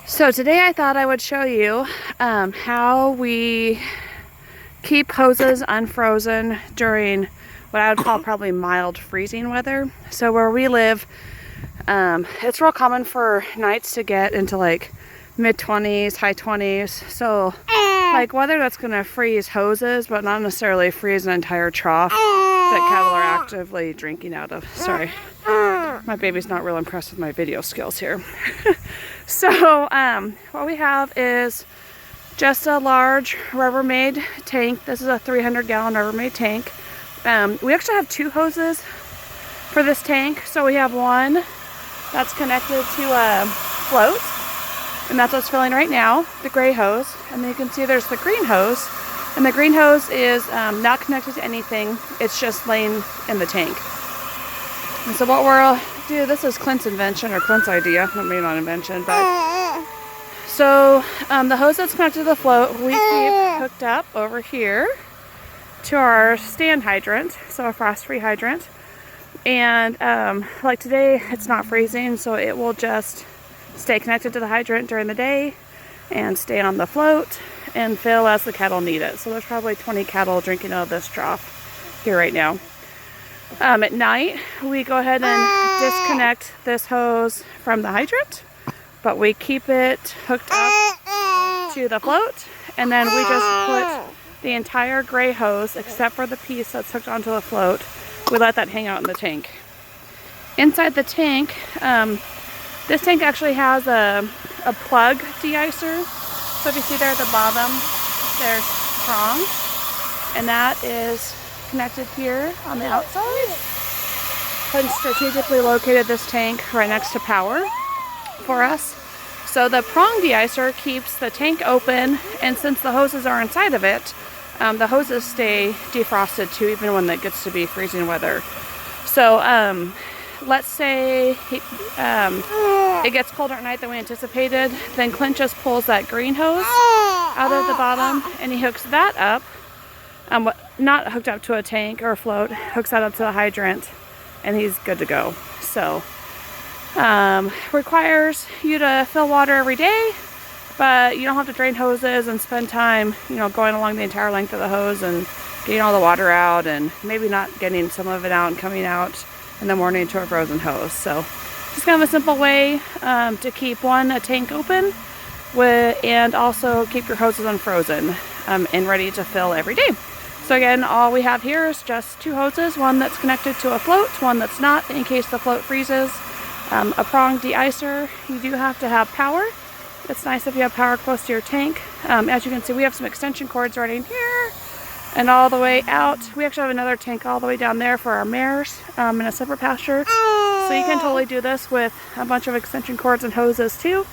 So today I thought I would show you how we keep hoses unfrozen during what I would call probably mild freezing weather. So where we live, it's real common for nights to get into like mid-20s, high 20s. So like weather that's going to freeze hoses, but not necessarily freeze an entire trough that cattle are actively drinking out of. Sorry, my baby's not real impressed with my video skills here. So what we have is just a large Rubbermaid tank. This is a 300-gallon Rubbermaid tank. We actually have two hoses for this tank. So we have one that's connected to a float, and that's what's filling right now, the gray hose. And then you can see there's the green hose, and the green hose is not connected to anything. It's just laying in the tank. And so what we'll do, this is Clint's invention, or Clint's idea, maybe not invention, but so the hose that's connected to the float, we keep hooked up over here to our stand hydrant, so a frost-free hydrant. And like today, it's not freezing, so it will just stay connected to the hydrant during the day and stay on the float and fill as the cattle need it. So there's probably 20 cattle drinking out of this trough here right now. At night, we go ahead and disconnect this hose from the hydrant, but we keep it hooked up to the float, and then we just put the entire gray hose, except for the piece that's hooked onto the float, we let that hang out in the tank. Inside the tank, this tank actually has a plug de-icer. So if you see there at the bottom, there's prongs, and that is connected here on the outside. Clint strategically located this tank right next to power for us. So the prong de-icer keeps the tank open, and since the hoses are inside of it, the hoses stay defrosted too, even when it gets to be freezing weather. So let's say it gets colder at night than we anticipated, then Clint just pulls that green hose out of the bottom and he hooks that up, not hooked up to a tank or a float, hooks that up to the hydrant, and he's good to go. So requires you to fill water every day, but you don't have to drain hoses and spend time, going along the entire length of the hose and getting all the water out, and maybe not getting some of it out and coming out in the morning to a frozen hose. So just kind of a simple way to keep a tank open and also keep your hoses unfrozen and ready to fill every day. So again, all we have here is just two hoses, one that's connected to a float, one that's not, in case the float freezes. A prong de-icer. You do have to have power. It's nice if you have power close to your tank. As you can see, we have some extension cords running here and all the way out. We actually have another tank all the way down there for our mares in a separate pasture. So you can totally do this with a bunch of extension cords and hoses too.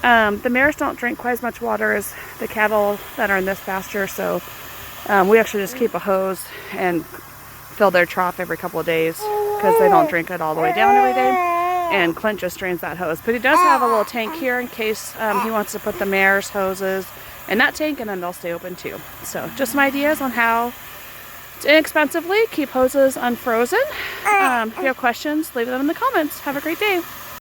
The mares don't drink quite as much water as the cattle that are in this pasture, so we actually just keep a hose and fill their trough every couple of days because they don't drink it all the way down every day. And Clint just drains that hose. But he does have a little tank here in case he wants to put the mare's hoses in that tank, and then they'll stay open too. So just some ideas on how to inexpensively keep hoses unfrozen. If you have questions, leave them in the comments. Have a great day.